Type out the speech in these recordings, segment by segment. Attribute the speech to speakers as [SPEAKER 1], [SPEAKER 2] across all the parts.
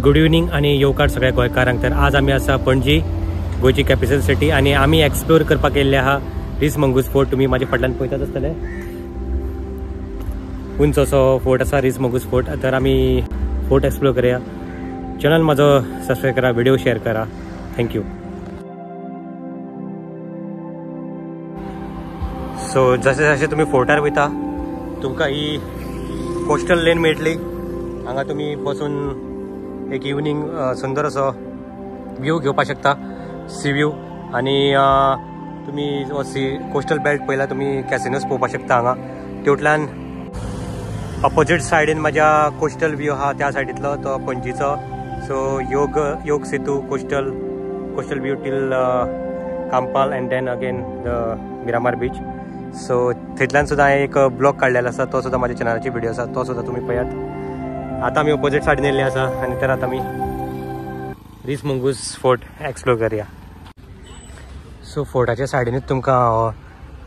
[SPEAKER 1] Good evening आणि येवकार सगळ्या गोंयकारांक। तर आज आम्ही आसा पणजी गोयची कॅपिटल सिटी आणि आम्ही एक्सप्लोर करपाक गेल्ले आहा रिस मंगूस फोर्ट। तुम्ही माझ्या फाटल्यान पळयतात आसतले उंच असो फोर्ट आसा रिस मंगूस फोर्ट। तर आम्ही फोर्ट एक्सप्लोर करूया। चॅनल माझो सबस्क्राईब करा, व्हिडिओ शेअर करा। थँक्यू। सो जसे जसे तुम्ही फोर्टार वयता तुमकां ही कोस्टल लेन मेळटली। हांगा तुम्ही बसून एक इवनिंग सुंदर असो व्यू घेवपाक शकता, सी व्यू। आणि तुम्ही कोस्टल बेल्ट पयला तुम्ही कॅसिनोज पळोवपाक शकता हांगा। तेवटल्यान ऑपोजीट सायडीन माझ्या कोस्टल व्यू हा त्या सायडीतलो तो पणजीचो। So Yog Setu coastal view till Campal and then again the Miramar beach. So थंयतल्यान सुद्दां हांवें एक ब्लॉग काडलेलो आसा, तो सुद्दां माझ्या चॅनलाची व्हिडिओ आसा, तो सुद्दां तुम्ही पळयात। आता आम्ही ऑपोजीट सायडीन येयल्ले आसा आणि तर आता आम्ही रिस मंगूस फोर्ट एक्सप्लोर करूया। सो फोर्टाच्या सायडीनूच तुमकां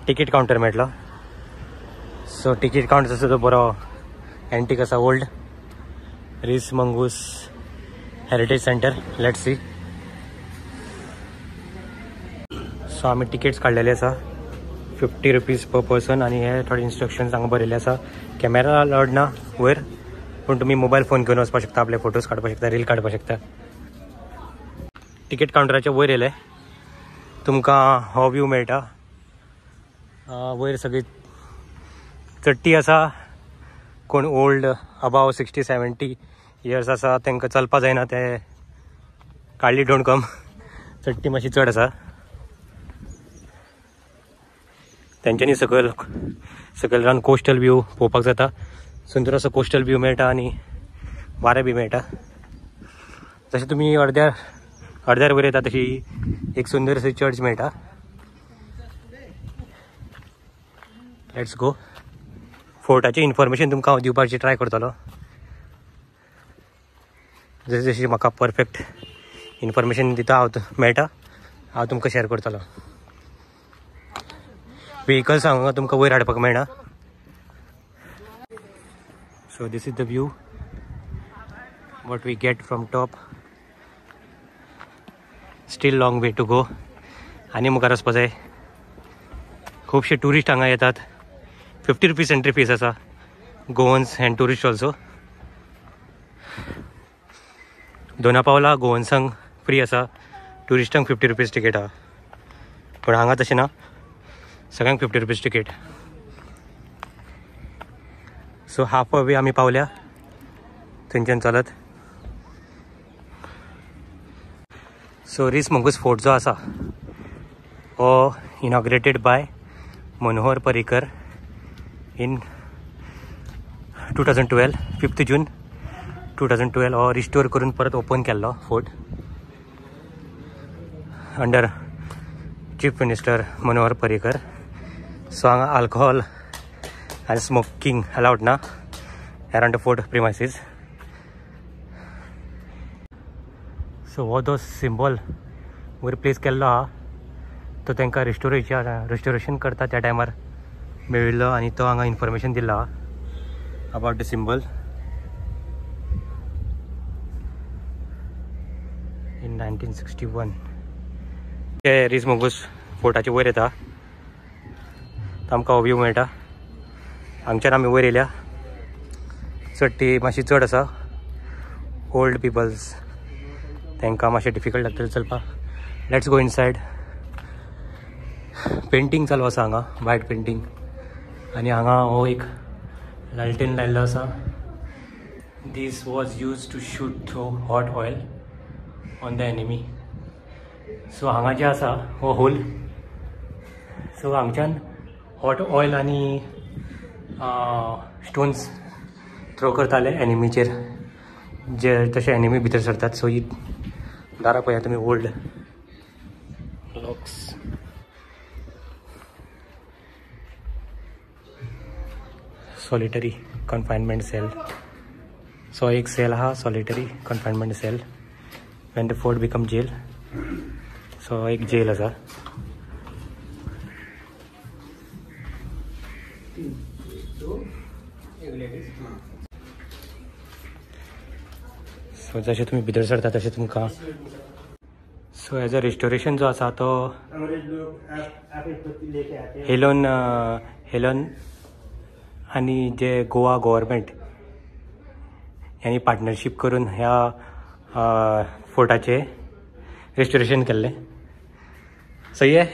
[SPEAKER 1] टिकेट काउंटर मेळटलो। सो टिकेट काउंटर सुद्दां बरो एंटीक आसा, old Reis Magos heritage centre. Let's see. So आम्ही टिकेट्स काडलेले आसा 50 रुपीज पर पर्सन आणि हे थोडे इन्स्ट्रक्शन्स हांगा बरयल्ले आसा। कॅमेरा अलाउड ना वयर, पण तुम्ही मोबाईल फोन घेवन वचपाक शकता, आपले फोटोज काडपाक शकता, रील काडपाक शकता। टिकेट काउंटराच्या वयर येयले तुमकां हो व्यू मेळटा। वयर सगळी चट्टी आसा। कोण ओल्ड अबाव 60-70 इयर्स आसा तांकां चलपा जायना, ते काडली डोंट कम। चट्टी मातशी चड आसा। तेंच्यांनी सकयल रावन कोस्टल व्यू पळोवपाक जाता। सुंदर असो कोस्टल व्यू मेळटा आणि वारें बी मेळटा। जशें तुम्ही अर्द्यार वयर येता तशी एक सुंदर अशी चर्च मेळटा। Let's go. फोर्टाची इन्फॉर्मेशन तुमकां हांव दिवपाची ट्राय करतलो। जशी जशी म्हाका परफेक्ट इन्फॉर्मेशन दिता मेळटा हांव तुमकां शेअर करतलो। व्हेकल्स हांगा तुमकां वयर हाडपाक मेळना। So this is the view what we get from top. Still long way to go. आणि मुखार वचपा जाय। खूबशे टुरिस्ट हांगा येतात। 50 रुपीज एंट्री फीस आसा, Goans and tourist also. Dona Paula गोवन्सांक फ्री आसा, टुरिस्टांक 50 रुपीज टिकेट आहा। पण हांगा तशें ना, सगळ्यांक 50 rupees ticket. So half way आम्ही पावल्या थंयच्यान चलत। सो रिस मंगूस फोर्ट जो आसा हो इनॉग्रेटेड बाय मनोहर पर्रीकर इन 2012, 5 जून 2012 हो रिस्टोर करून परत ओपन केल्लो fort under chief minister Manohar Parrikar. सो हांगा alcohol and smoking allowed na around the fort premises. So what those symbol were place केल्लो हा तो तांकां रिस्टोरेशन करता त्या टायमार मेळिल्लो आणि तो हांगा इन्फॉर्मेशन दिला अबाउट द सिम्बल इन 1961। ते रिस मंगूस फोर्टाचे वयर येता आमकां व्यू मेळटा। हांगच्यान आमी वयर येयल्या। चडटी मातशी चड आसा, ओल्ड पिपल्स तांकां मातशें डिफिकल्ट लागतलें चलपाक। Let's go inside. पेंटींग चालू आसा हांगा, वायट पेंटींग। आनी हांगा हो एक लालटेन लायल्लो आसा। This was use to shoot through hot oil on the enemy. So हांगा जें आसा हो होल। सो हांगच्यान हॉट ऑयल आनी स्टोन्स थ्रो करताले एनिमीचेर, जे तशे एनिमी भितर सरतात। सो ही दारां पळया तुमी, old locks. Solitary confinement cell. So एक सेल आहा solitary confinement cell when the fort become jail. So एक जेल आसा। सो जशें तुमी भितर सरता तशें तुमकां सो हेजो रेस्टोरेशन जो आसा तो हेलोन आनी जे गोवा गव्हर्मेंट यांनी पार्टनरशीप करून ह्या फोर्टाचे रेस्टोरेशन केल्लें. सही है.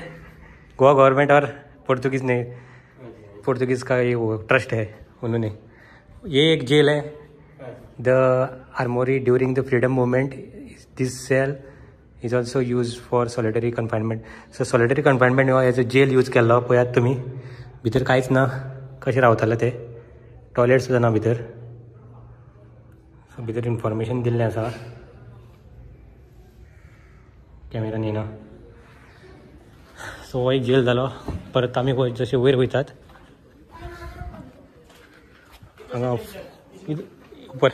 [SPEAKER 1] गोवा गवर्नमेंट और पोर्तुगीज ने पोर्तुगीज का ये वो ट्रस्ट है उन्होंने. ये एक जेल है the armoury during the freedom movement. This cell is also use for solitary confinement. So solitary confinement हो एज अ जेल यूज केल्लो. पळयात तुमी भितर कांयच ना. कशें रावताले ते. टॉयलेट सुद्दां ना भितर. सो भितर इन्फॉर्मेशन दिल्लें आसा. कॅमेरान येना. सो हो एक जेल जालो. परत आमी जशे वयर वयतात हांगा उपर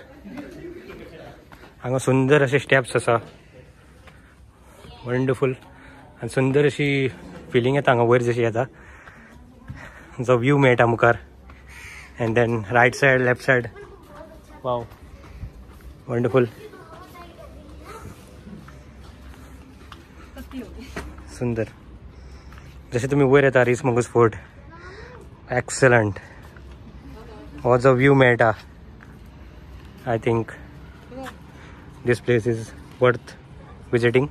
[SPEAKER 1] हांगा सुंदर अशे स्टेप्स आसा. वंडरफूल आनी सुंदर अशी फिलींग येता हांगा वयर जशी येता. जो व्यू मेळटा मुखार and then right side left side. Wow wonderful. सुंदर जशें तुमी वयर येता रेईसमागूस फोर्ट. एक्सलंट. हो जो व्यू मेळटा I think this place is worth visiting.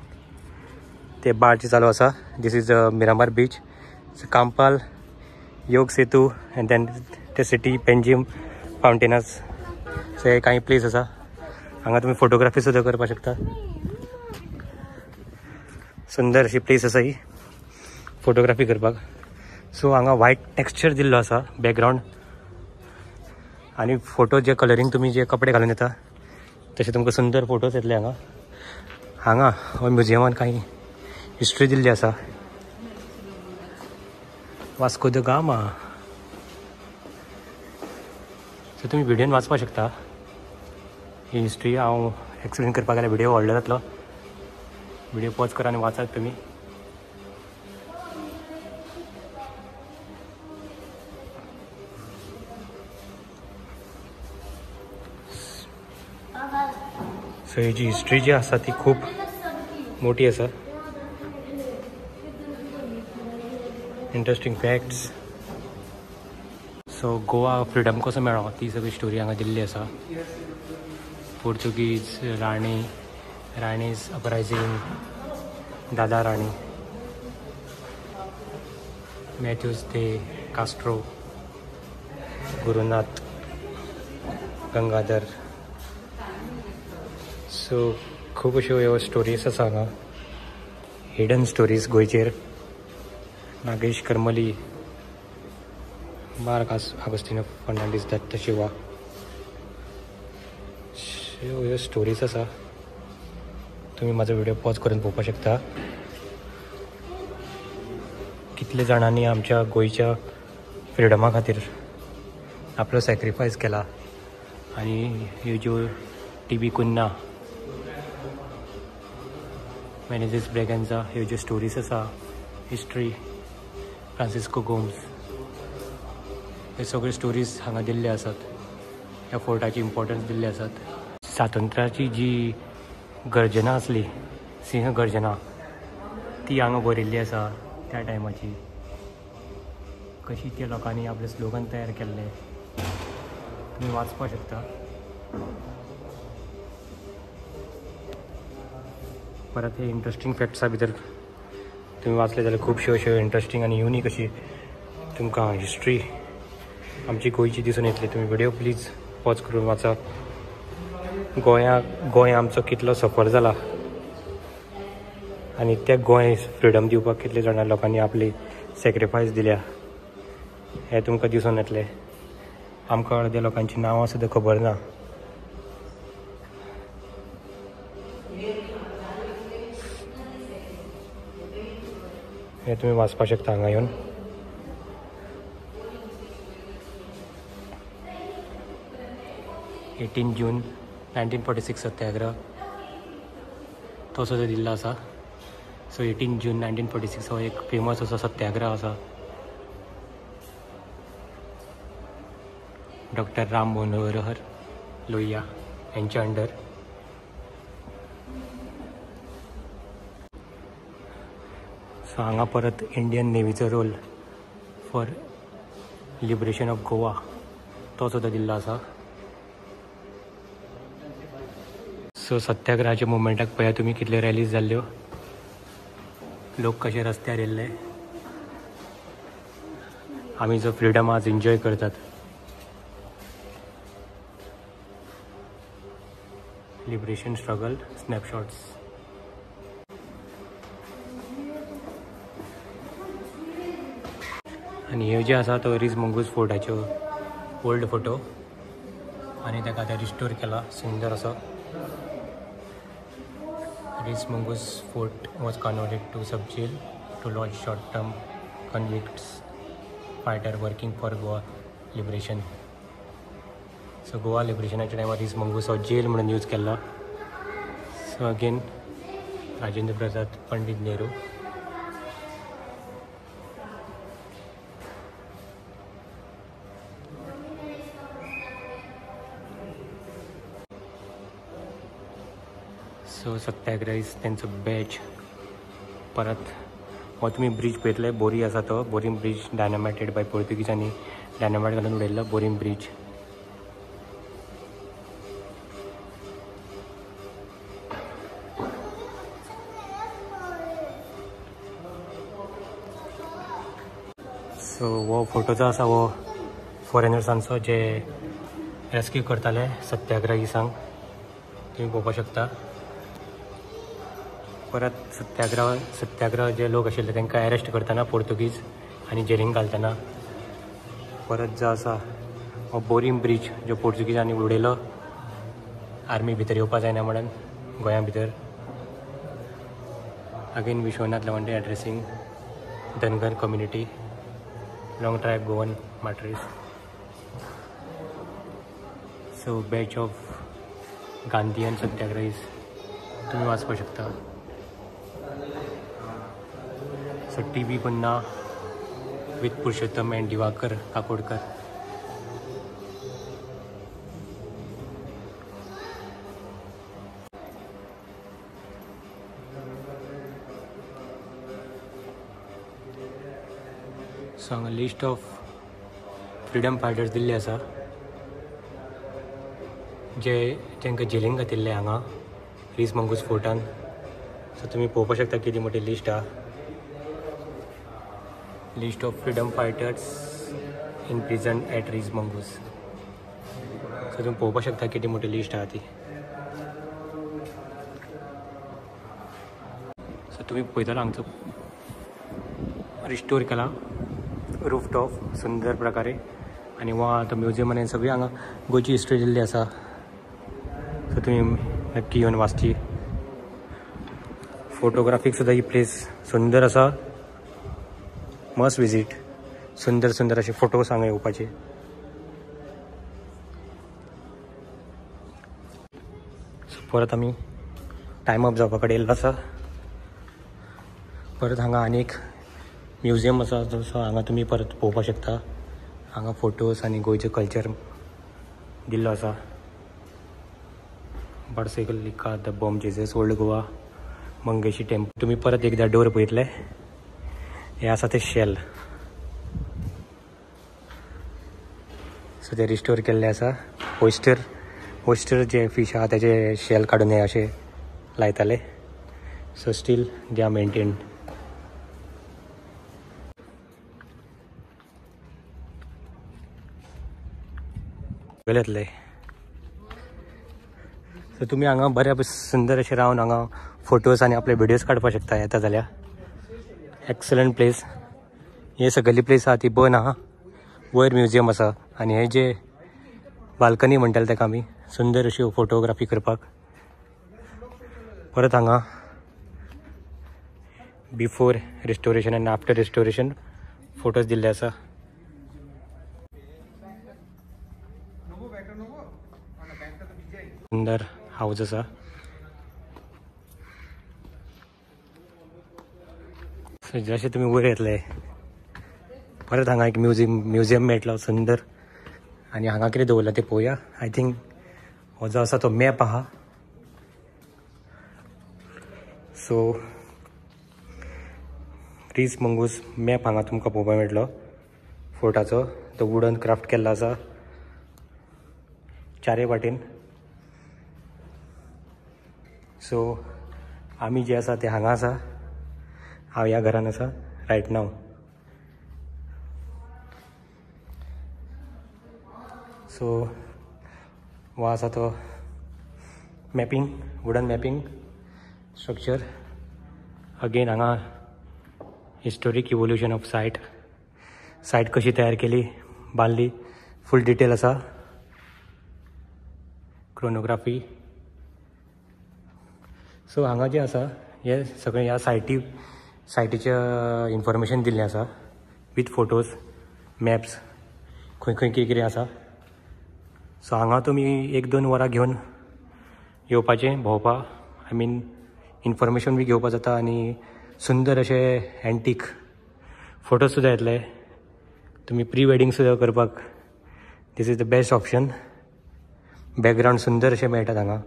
[SPEAKER 1] ते बार्ज चालू आसा. दिस इज मिरामार बीच. कांपाल योग सेतू एंड देन ते सिटी पेंजीम फावंटेनस. सो हे काही प्लेस आसा. हांगा तुमी फोटोग्राफी सुद्दां करपाक शकता. सुंदर अशी प्लेस आसा ही फोटोग्राफी करपाक. सो हांगा व्हायट टेक्स्चर दिल्लो आसा बॅकग्रावंड आनी फोटो जे कलरींग तुमी जे कपडे घालून येता तशें तुमकां सुंदर फोटोज येतले हांगा. हांगा हो म्युजियमान काही हिस्ट्री दिल्ली आसा. Vasco the gamma. सो तुमी व्हिडियोन वाचपाक शकता ही हिस्ट्री. हांव एक्सप्लेन करपाक गेल्यार व्हिडियो व्हडलो जातलो. व्हिडियो पॉज करा आनी वाचात तुमी. सो ही जी हिस्ट्री जी आसा ती खूब मोठी आसा. Interesting facts. So Goa freedom कसो मेळ्ळो ती सगळी स्टोरी हांगा दिल्ली आसा. पोर्तुगीज राणीज अपरायझींग. दादा राणी. मॅथ्यूज दे कास्ट्रो. गुरुनाथ गंगाधर. सो खूब अश्यो ह्यो स्टोरीज आसा हांगा. हिडन स्टोरीज गोंयचेर. नागेश करमली. मार्क आगोस्टिनो फर्नांडीस दत्त शिवा. ह्यो स्टोरीज आसा. तुमी म्हाजो व्हिडिओ पॉज करून पळोवपाक शकता. कितले जाणांनी आमच्या गोंयच्या फ्रिडमा खातीर आपलो सॅक्रिफायस केला. आनी ह्यो ज्यो टी.बी. कुन्ना मॅनेजीस ब्रेगेन्झा ह्यो ज्यो स्टोरीज आसा हिस्ट्री फ्रांसिस्को गोम्स हे सगळे स्टोरीज हांगा दिल्ले आसात. ह्या फोर्टाची इम्पॉर्टन्स दिल्ले आसात. स्वातंत्र्याची जी गर्जना आसली सिंह गर्जना ती हांगा बरयल्ली आसा. त्या टायमाची कशी त्या लोकांनी आपले स्लोगन तयार केल्ले तुमी वाचपाक शकता. परत हे इंट्रस्टिंग फॅक्ट्सा भितर तुमी वाचले जाल्यार खुबश्यो अश्यो इंट्रस्टिंग आनी युनीक अशी तुमकां हिस्ट्री आमची गोंयची दिसून येतली. तुमी व्हिडिओ प्लीज पॉज करून वाचा. गोंय आमचो कितलो सफर जाला आनी त्या गोंय फ्रिडम दिवपाक कितले जाणां लोकांनी आपली सॅक्रिफायस दिल्या हें तुमकां दिसून येतलें. आमकां अर्द्या लोकांची नांवां सुद्दां खबर ना. हें तुमी वाचपाक शकता हांगा येवन. जून 1946 सत्याग्रह तो सुद्दां दिल्लो आसा. सो 18 जून 1946 हो एक फेमस असो सत्याग्रह आसा. डॉक्टर राम मनोहर लोहिया यांच्या अंडर सो हांगा परत इंडियन नेवीचो role for liberation of Goa तो सुद्दां दिल्लो आसा. सो सत्याग्रहाच्या मुवमेंटाक पळया तुमी कितल्यो रॅलीज जाल्ल्यो, लोक कशे रस्त्यार येयल्ले, आमी जो फ्रिडम आज एन्जॉय करतात. Liberation struggle snapshots. आनी ह्यो जे आसा तो रीस मंगूस फोर्टाच्यो ओल्ड फोटो आनी ताका आतां रिस्टोर केला सुंदर असो. Reis Magos fort was converted to sub jail to lodge short term convicts fighter working for Goa liberation. So Goa लिबरेशनाच्या टायमार रीस मंगूस हो जेल म्हणून यूज केल्लो. So again Rajendra Prasad Pandit Nehru. सो सत्याग्रहीज तेंचो बॅच. परत हो तुमी ब्रीज पळयतले, बोरी आसा तो बोरीम ब्रीज डायनामायटेड बाय पोर्तुगीजांनी डायनामायट घालून उडयल्लो बोरीम ब्रीज. सो हो फोटो जो आसा हो फॉरेनर्सांचो जे रेस्क्यू करताले सत्याग्रहीसांक, तुम्ही पळोवपाक शकता. परत सत्याग्रह जे लोक आशिल्ले तांकां अरेस्ट करतना पोर्तुगीज आनी जेलींत घालतना. परत जो आसा हो बोरीम ब्रीज जो पोर्तुगीजांनी उडयलो आर्मी भितर येवपा जायना म्हणून गोंया भितर. Again Vishwanath Lawande addressing Dhangar community long tribe Goan matters. So batch of Gandhian satyagrahis तुम्ही वाचपाक शकता. सो टी.बी. पन्ना with Purushottam and Divakar Kakodkar. So हांगा लिस्ट ऑफ फ्रिडम फायटर्स दिल्ले आसा जे तांकां जेलींत घातिल्ले हांगा रीस मंगूस फोर्टान. सो तुमी पळोवपाक शकता किती मोठी लिस्ट आहा. List of freedom fighters in prison at Reis Magos. So तुम्ही पळोवपाक शकता किती मोठी लिस्ट आहा ती. सो तुमी पळयतालो हांगचो रिस्टोर केला रूफ टॉप सुंदर प्रकारे. आनी हो आतां म्युजियम आनी सगळी हांगा गोंयची हिस्ट्री दिल्ली आसा. सो तुमी नक्की येवन वाचची. फोटोग्राफीक सुद्दां ही प्लेस सुंदर आसा. Must visit. सुंदर सुंदर असे फोटोज हांगा येवपाचे. परत आमी टायम अप जावपा कडेन येयल्लो आसा. परत हांगा आनीक म्युजियम आसा जसो हांगा तुमी परत पळोवपाक शकता. हांगा फोटोज आनी गोंयचो कल्चर दिल्लो आसा. Barcelona the Bom Jesus old Goa Mangeshi temple. तुमी परत एकदा डोर पळयतले. हे आसा ते शेल. सो ते रिस्टोर केल्ले आसा. ओयस्टर जे फीश आहा तेजे शेल काडून हे अशे लायताले. So still they are maintained. येतले. सो तुमी हांगा बऱ्या सुंदर अशें रावन हांगा फोटोज आनी आपले विडियोज काडपाक शकता येता जाल्यार. Excellent place. हे सगळी प्लेस आहा ती बंद आहा. वयर म्युजियम आसा आनी हे जे बाल्कनी म्हणटाले ताका आमी सुंदर अशी फोटोग्राफी करपाक. परत हांगा बिफोर रिस्टोरेशन आनी आफ्टर रिस्टोरेशन फोटोज दिल्ले आसा. सुंदर हाऊस आसा. जशें तुमी वयर येतले परत हांगा एक म्युजियम मेळटलो सुंदर. आनी हांगा कितें दवरला तें पळोवया. आय थिंक हो जो आसा तो मॅप आहा. सो क्रिस मंगूस मॅप हांगा तुमकां पळोवपाक मेळटलो फोर्टाचो. तो वुडन क्राफ्ट केल्लो आसा चारय वाटेन. सो आमी जे आसा ते हांगा आसा. हांव ह्या घरान आसा रायट नाव. सो हो आसा तो mapping, wooden mapping structure. Again हांगा हिस्टोरीक इवोल्युशन ऑफ सायट कशी तयार केली, बांदली, फूल डिटेल आसा. क्रोनोग्राफी. सो हांगा जे आसा हे सगळें ह्या सायटीचें इन्फॉर्मेशन दिल्लें आसा विथ फोटोज, मॅप्स, खंय खंय कितें आसा. सो हांगा तुमी 1-2 वरां घेवन येवपाचें भोंवपाक. आय मीन इन्फॉर्मेशन बी घेवपा जाता आनी सुंदर अशे एंटीक फोटोज सुद्दां येतले. तुमी प्री वेडींग सुद्दां करपाक this is the best option. Background सुंदर अशें मेळटात हांगा.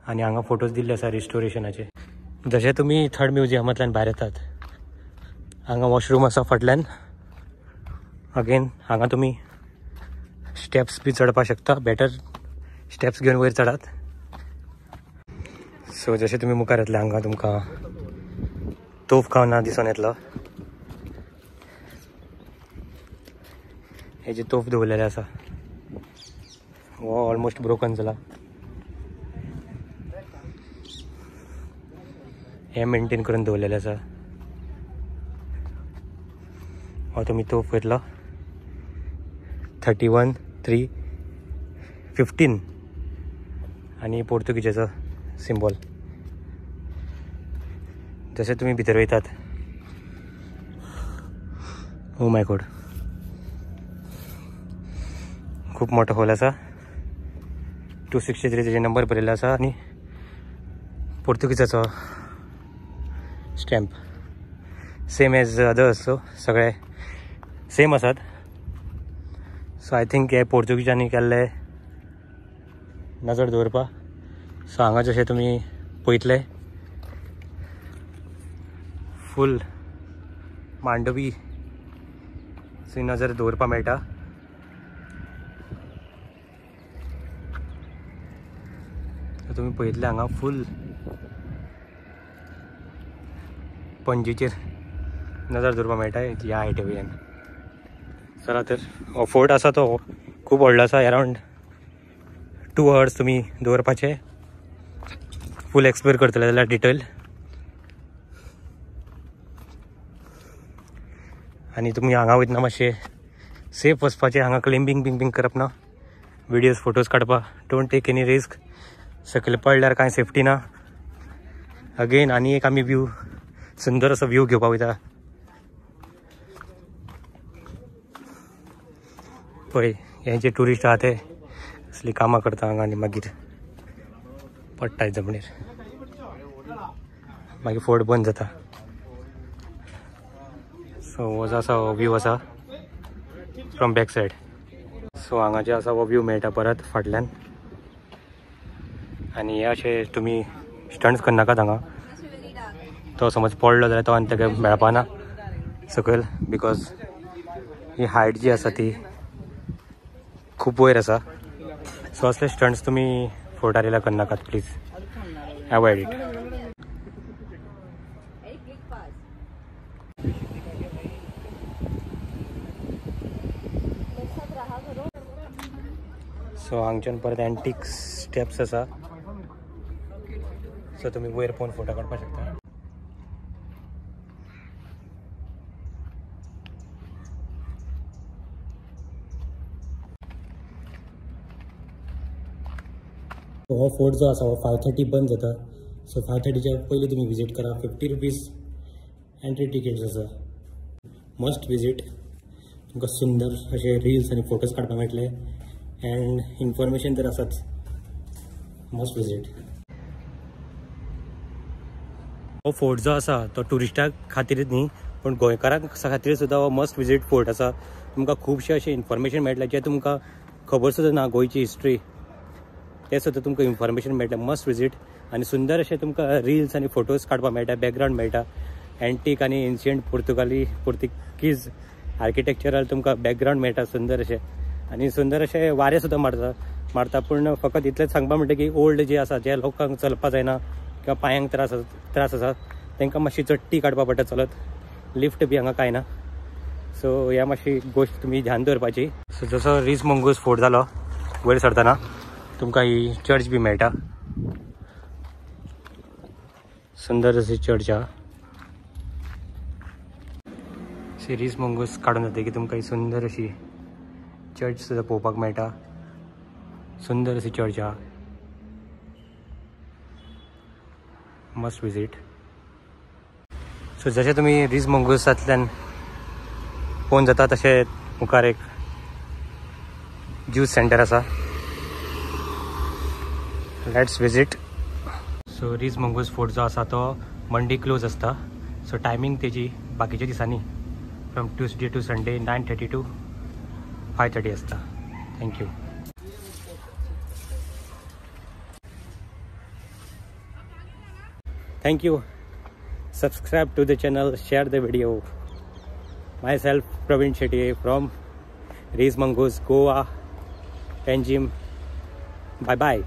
[SPEAKER 1] आनी हांगा फोटोज दिल्ले आसा रिस्टोरेशनाचे. जशें तुमी थर्ड म्युजियमांतल्यान भायर येतात हांगा वॉशरूम आसा फाटल्यान. अगेन हांगा तुमी स्टेप्स बी चडपाक शकता. बेटर स्टेप्स घेवन वयर चडात. सो जशें तुमी मुखार येतले हांगा तुमकां तोफ खाना दिसून येतलो. हेजे तोफ दवरलेले आसा. हो ऑलमोस्ट ब्रोकन जाला. हे मेंटेन करून दवरलेले आसा. हो तुमी तोफ पळयतलो 31-3-15 आनी पोर्तुगीजाचो सिंबॉल. जशें तुमी भितर वयतात ओ माय गॉड खूब मोठो हॉल आसा. 263 तेजे नंबर बरयल्लो आसा आनी पोर्तुगीजाचो स्टॅम्प सेम एज अदर्स. सो सगळे सेम आसात. सो आय थिंक हे पोर्तुगीजांनी केल्ले नजर दवरपा. सो हांगा जशें तुमी पळयतले फूल मांडवी थंय नजर दवरपा मेळटा. तुमी पळयतले हांगा फूल पणजीचेर नजर दवरपा मेळटा ह्या हायटी वयल्यान. चला तर हो फोर्ट आसा तो खूब व्हडलो आसा. अरावंड 2 hours तुमी दवरपाचे फूल एक्सप्लोर करतले जाल्यार डिटेल. आनी तुमी हांगा वयतना मातशें सेफ वचपाचें. हांगा क्लिंबिंग करप ना. विडियोज फोटोज काडपाक डोंट टेक एनी रिस्क. सकयल पडल्यार कांय सेफ्टी ना. अगेन आनी एक आमी व्यू सुंदर असो व्यू घेवपाक वयता. पळय हे जे ट्युरिस्ट आहा ते असली कामां करता हांगा आनी मागीर पडटात जमनीर. मागीर फोर्ट बंद जाता. सो हो जो आसा हो व्यू आसा फ्रॉम बॅक सायड. सो हांगा जे आसा हो व्यू मेळटा परत फाटल्यान. आनी हे अशे तुमी स्टंट्स करनाकात हांगा. तो समज पडलो जाल्यार तो आनी तेका मेळपाना सकयल. बिकॉज ही हायट जी आसा ती खूब वयर आसा. सो असले स्टंट्स तुमी फोर्टार येयल्यार करनाकात प्लीज. Avoid it. सो हांगच्यान परत एंटीक स्टेप्स आसा. सो तुमी वयर पळोवन फोटो काडपाक शकता. हो फोर्ट जो आसा हो 5:30 बंद जाता. सो 5:30च्या पयलीं तुमी विजीट करा. 50 रुपीज एंट्री टिकेट्स आसा. Must visit. तुमकां सुंदर अशे रील्स आनी फोटोज काडपाक मेळटले. एंड इन्फॉर्मेशन तर आसाच. Must visit. हो फोर्ट जो आसा तो ट्युरिस्टां खातीरच न्ही पण गोंयकारां खातीर सुद्दां हो मस्ट विजीट फोर्ट आसा. तुमकां खुबशे अशें इन्फॉर्मेशन मेळटलें जे तुमकां खबर सुद्दां ना गोंयची हिस्ट्री ते सुद्दां तुमकां इन्फॉर्मेशन मेळटलें. Must visit. आनी सुंदर अशें तुमकां रील्स आनी फोटोज काडपाक मेळटा. बॅकग्रावंड मेळटा. एंटीक आनी एन्शियंट पोर्तुगीज आर्किटेक्चरल तुमकां बॅकग्रावंड मेळटा सुंदर अशें, आनी सुंदर अशें वारें सुद्दां मारता. पूण फकत इतलेंच सांगपा म्हणटा की ओल्ड जे आसा, जे लोकांक चलपा जायना किंवा पांयांक त्रास आसा तांकां मातशी चडटी काडपा पडटा चलत. लिफ्ट बी हांगा कांय ना. सो ह्या मातशी गोश्ट तुमी ध्यान दवरपाची. सो जसो रीस मंगूस फोर्ट जालो वयर सरतना तुमकां ही चर्च बी मेळटा. सुंदर अशी चर्च आहा. रीस मंगूस काडून जाता की तुमकां ही सुंदर अशी चर्च सुद्दां पळोवपाक मेळटा. सुंदर अशी चर्च आहा. Must visit. सो जशें तुमी रीस मंगूसांतल्यान पळोवन जाता तशें मुखार एक ज्यूस सेंटर आसा. Let's visit. So Reis Magos fort जो आसा तो मंडे क्लोज आसता. सो टायमींग तेजी बाकीच्या दिसांनी from Tuesday to Sunday 9:30 to 5:30 आसता. Thank you. Thank you. Subscribe to the channel, share the video. Myself Praveen Shetty from Ries Mongoose, Goa, Panjim. Bye bye.